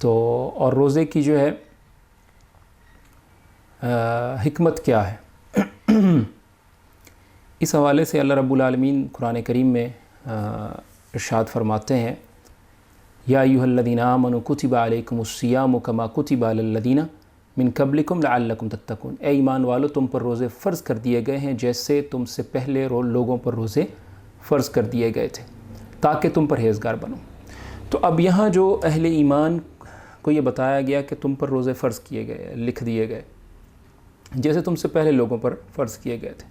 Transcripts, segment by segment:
تو اور روزے کی جو ہے حکمت کیا ہے، اس حوالے سے اللہ رب العالمین قرآن کریم میں ارشاد فرماتے ہیں، یا ایھا الذین آمنوا کتب علیکم الصیام کما کتب علی الذین من قبلکم لعلکم تتقون، اے ایمان والو تم پر روزے فرض کر دیے گئے ہیں جیسے تم سے پہلے لوگوں پر روزے فرض کر دیے گئے تھے تاکہ تم پرہیزگار بنو۔ تو اب یہاں جو اہل ایمان کو یہ بتایا گیا کہ تم پر روزے فرض کیے گئے، لکھ دیے گئے جیسے تم سے پہلے لوگوں پر فرض کیے گئے تھے،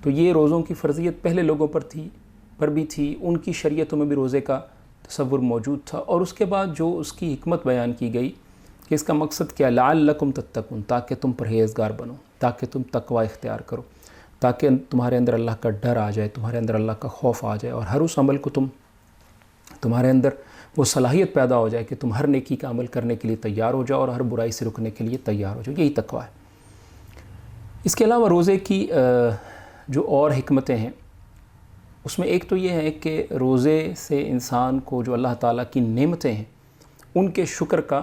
تو یہ روزوں کی فرضیت پہلے لوگوں پر بھی تھی، ان کی شریعتوں میں بھی روزے کا تصور موجود تھا، اور اس کے بعد جو اس کی حکمت بیان کی گئی کہ اس کا مقصد کیا، لعلکم تتقون، تاکہ تم پرہیزگار بنو، تاکہ تم تقوی اختیار کرو، تاکہ تمہارے اندر اللہ کا ڈر آ جائے، تمہارے اندر اللہ کا خوف آ جائے، اور ہر اس عمل کو تمہارے اندر وہ صلاحیت پیدا ہو جائے کہ تم ہر نیکی کا عمل کرنے کے لیے تیار ہو جاؤ اور ہر برائی سے رکنے کے لیے تیار ہو جاؤ، یہی تقوی ہے۔ اس کے علاوہ روزے کی جو اور حکمتیں ہیں اس میں ایک تو یہ ہے کہ روزے سے انسان کو جو اللہ تعالیٰ کی نعمتیں ہیں ان کے شکر کا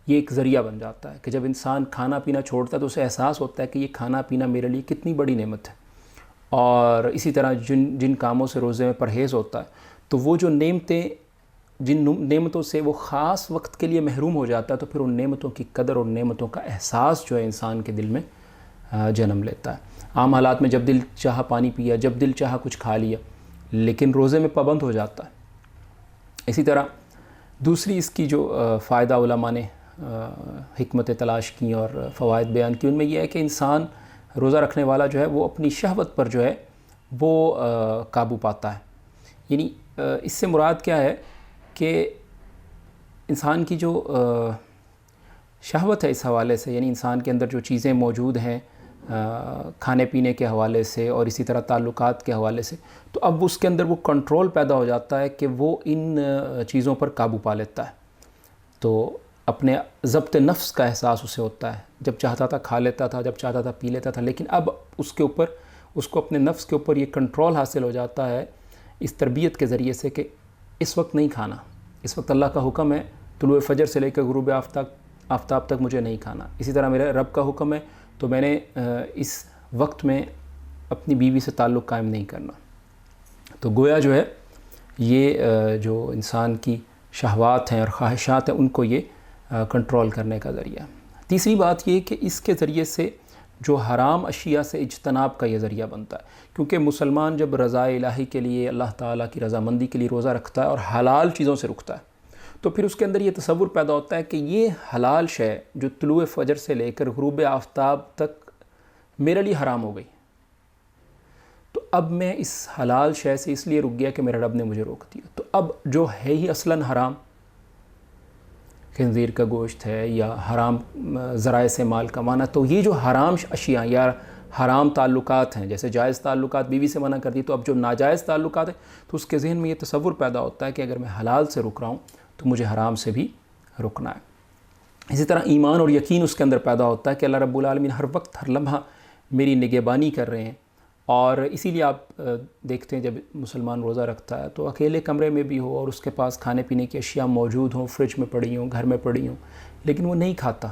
یہ ایک ذریعہ بن جاتا ہے، کہ جب انسان کھانا پینا چھوڑتا ہے تو اسے احساس ہوتا ہے کہ یہ کھانا پینا میرے لیے کتنی بڑی نعمت ہے، اور اسی طرح جن کاموں سے روزے میں پرہیز ہوتا ہے تو وہ جو جن نعمتوں سے وہ خاص وقت کے لیے محروم ہو جاتا ہے تو پھر ان نعمتوں کی قدر اور نعمتوں کا احساس جو ہے انسان کے دل میں جنم لیتا ہے۔ عام حالات میں جب دل چاہا پانی پیا، جب دل چاہا کچھ کھا لیا، لیکن روزے میں پابند ہو جاتا ہے۔ اسی طرح دوسری اس کی جو فائدہ علماء نے حکمتیں تلاش کی اور فوائد بیان کی، ان میں یہ ہے کہ انسان روزہ رکھنے والا جو ہے وہ اپنی شہوت پر جو ہے وہ قابو پاتا ہے۔ یعنی اس سے مراد کیا ہے کہ انسان کی جو شہوت ہے اس حوالے سے، یعنی انسان کے اندر جو چیزیں موجود ہیں کھانے پینے کے حوالے سے اور اسی طرح تعلقات کے حوالے سے، تو اب اس کے اندر وہ کنٹرول پیدا ہو جاتا ہے کہ وہ ان چیزوں پر قابو پا لیتا ہے، تو اپنے ضبط نفس کا احساس اسے ہوتا ہے، جب چاہتا تھا کھا لیتا تھا، جب چاہتا تھا پی لیتا تھا، لیکن اب اس کو اپنے نفس کے اوپر یہ کنٹرول حاصل ہو جاتا ہے اس تربیت کے ذریعے سے کہ اس وقت نہیں کھانا، اس وقت اللہ کا حکم ہے طلوع فجر سے لے کر غروب آفتاب تک مجھے نہیں کھانا، اسی طرح میرے رب کا حکم ہے تو میں نے اس وقت میں اپنی بیوی سے تعلق قائم نہیں کرنا۔ تو گویا جو ہے یہ جو انسان کی شہوات ہیں اور خواہشات ہیں ان کو یہ کنٹرول کرنے کا ذریعہ ہے۔ تیسری بات یہ کہ اس کے ذریعے سے جو حرام اشیاء سے اجتناب کا یہ ذریعہ بنتا ہے، کیونکہ مسلمان جب رضا الہی کے لیے، اللہ تعالیٰ کی رضامندی کے لیے روزہ رکھتا ہے اور حلال چیزوں سے رکتا ہے تو پھر اس کے اندر یہ تصور پیدا ہوتا ہے کہ یہ حلال شے جو طلوع فجر سے لے کر غروب آفتاب تک میرے لیے حرام ہو گئی، تو اب میں اس حلال شے سے اس لیے رک گیا کہ میرے رب نے مجھے روک دیا، تو اب جو ہے ہی اصلاً حرام، خنزیر کا گوشت ہے یا حرام ذرائع سے مال کمانا، تو یہ جو حرام اشیاء یا حرام تعلقات ہیں، جیسے جائز تعلقات بیوی سے منع کر دی، تو اب جو ناجائز تعلقات ہیں تو اس کے ذہن میں یہ تصور پیدا ہوتا ہے کہ اگر میں حلال سے رک رہا ہوں تو مجھے حرام سے بھی رکنا ہے۔ اسی طرح ایمان اور یقین اس کے اندر پیدا ہوتا ہے کہ اللہ رب العالمین ہر وقت ہر لمحہ میری نگہبانی کر رہے ہیں، اور اسی لیے آپ دیکھتے ہیں جب مسلمان روزہ رکھتا ہے تو اکیلے کمرے میں بھی ہو اور اس کے پاس کھانے پینے کی اشیاء موجود ہوں، فریج میں پڑی ہوں، گھر میں پڑی ہوں، لیکن وہ نہیں کھاتا،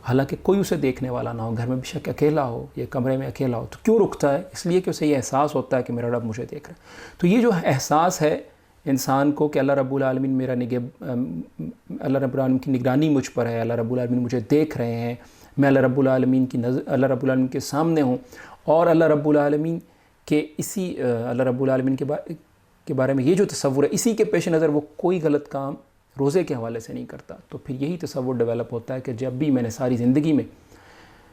حالانکہ کوئی اسے دیکھنے والا نہ ہو، گھر میں بے شک اکیلا ہو یا کمرے میں اکیلا ہو، تو کیوں رکتا ہے؟ اس لیے کہ اسے یہ احساس ہوتا ہے کہ میرا رب مجھے دیکھ رہا ہے۔ تو یہ جو احساس ہے انسان کو کہ اللہ رب العالمین اللہ رب العالمین کی نگرانی مجھ پر ہے، اللہ رب العالمین مجھے دیکھ رہے ہیں، میں اللہ رب العالمین کے سامنے ہوں، اور اللہ رب العالمین کے اللہ رب العالمین کے بارے میں یہ جو تصور ہے اسی کے پیش نظر وہ کوئی غلط کام روزے کے حوالے سے نہیں کرتا، تو پھر یہی تصور ڈیولپ ہوتا ہے کہ جب بھی میں نے ساری زندگی میں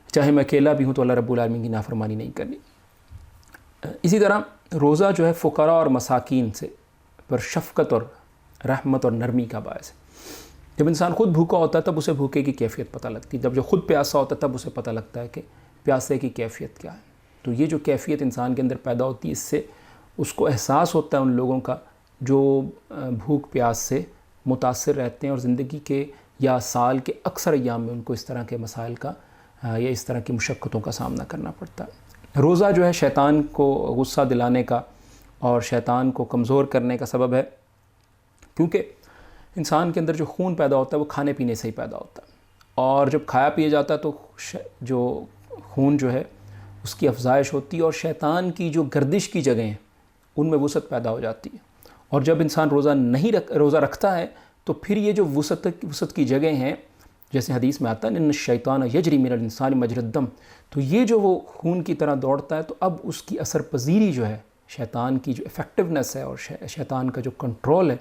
چاہے میں اکیلا بھی ہوں تو اللہ رب العالمین کی نافرمانی نہیں کرنی۔ اسی طرح روزہ جو ہے فقراء اور مساکین سے پر شفقت اور رحمت اور نرمی کا باعث ہے۔ جب انسان خود بھوکا ہوتا ہے تب اسے بھوکے کی کیفیت پتہ لگتی ہے، جب جو خود پیاسا ہوتا ہے تب اسے پتہ لگتا ہے کہ پیاسے کی کیفیت کیا ہے۔ تو یہ جو کیفیت انسان کے اندر پیدا ہوتی ہے، اس سے اس کو احساس ہوتا ہے ان لوگوں کا جو بھوک پیاس سے متاثر رہتے ہیں اور زندگی کے یا سال کے اکثر ایام میں ان کو اس طرح کے مسائل کا یا اس طرح کی مشقتوں کا سامنا کرنا پڑتا ہے۔ روزہ جو ہے شیطان کو غصہ دلانے کا اور شیطان کو کمزور کرنے کا سبب ہے، کیونکہ انسان کے اندر جو خون پیدا ہوتا ہے وہ کھانے پینے سے ہی پیدا ہوتا ہے، اور جب کھایا پیا جاتا ہے تو جو خون جو ہے اس کی افزائش ہوتی ہے، اور شیطان کی جو گردش کی جگہیں ہیں ان میں وسعت پیدا ہو جاتی ہے، اور جب انسان روزہ رکھتا ہے تو پھر یہ جو وسعت کی جگہیں ہیں، جیسے حدیث میں آتا ہے ان الشیطان یجری من الانسان مجری الدم، تو یہ جو وہ خون کی طرح دوڑتا ہے تو اب اس کی اثر پذیری جو ہے، شیطان کی جو افیکٹونیس ہے اور شیطان کا جو کنٹرول ہے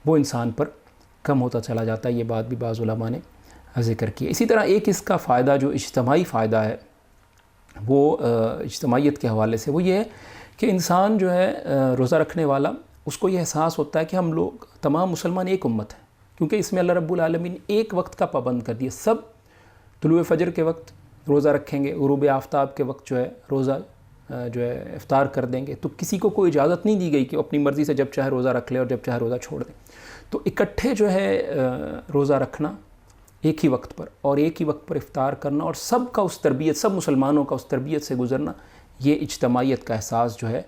وہ انسان پر کم ہوتا چلا جاتا ہے۔ یہ بات بھی بعض علماء نے ذکر کی ہے۔ اسی طرح ایک اس کا فائدہ جو اجتماعی فائدہ ہے وہ اجتماعیت کے حوالے سے وہ یہ ہے کہ انسان جو ہے روزہ رکھنے والا، اس کو یہ احساس ہوتا ہے کہ ہم لوگ تمام مسلمان ایک امت ہیں، کیونکہ اس میں اللہ رب العالمین ایک وقت کا پابند کر دیا، سب طلوع فجر کے وقت روزہ رکھیں گے، غروب آفتاب کے وقت جو ہے روزہ جو ہے افطار کر دیں گے، تو کسی کو کوئی اجازت نہیں دی گئی کہ وہ اپنی مرضی سے جب چاہے روزہ رکھ لے اور جب چاہے روزہ چھوڑ دے۔ تو اکٹھے جو ہے روزہ رکھنا ایک ہی وقت پر اور ایک ہی وقت پر افطار کرنا اور سب کا اس تربیت، سب مسلمانوں کا اس تربیت سے گزرنا، یہ اجتماعیت کا احساس جو ہے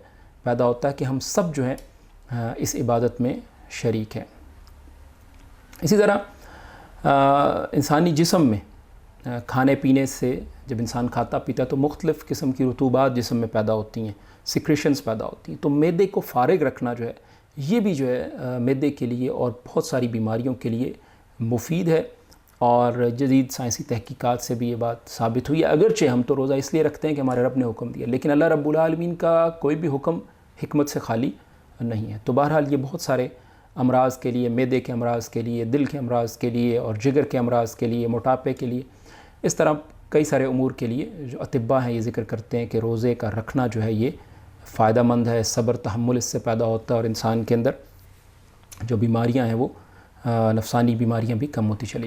پیدا ہوتا ہے کہ ہم سب جو ہے اس عبادت میں شریک ہیں۔ اسی طرح انسانی جسم میں کھانے پینے سے جب انسان کھاتا پیتا ہے تو مختلف قسم کی رطوبات جسم میں پیدا ہوتی ہیں، سیکریشنز پیدا ہوتی ہیں، تو معدے کو فارغ رکھنا جو ہے یہ بھی جو ہے معدے کے لیے اور بہت ساری بیماریوں کے لیے مفید ہے، اور جدید سائنسی تحقیقات سے بھی یہ بات ثابت ہوئی ہے۔ اگرچہ ہم تو روزہ اس لیے رکھتے ہیں کہ ہمارے رب نے حکم دیا، لیکن اللہ رب العالمین کا کوئی بھی حکم حکمت سے خالی نہیں ہے۔ تو بہرحال یہ بہت سارے امراض کے لیے، معدے کے امراض کے لیے، دل کے امراض کے لیے اور جگر کے امراض کے لیے، موٹاپے کے لیے، اس طرح کئی سارے امور کے لیے جو اطباء ہیں یہ ذکر کرتے ہیں کہ روزے کا رکھنا جو ہے یہ فائدہ مند ہے، صبر تحمل اس سے پیدا ہوتا ہے، اور انسان کے اندر جو بیماریاں ہیں وہ نفسانی بیماریاں بھی کم ہوتی چلی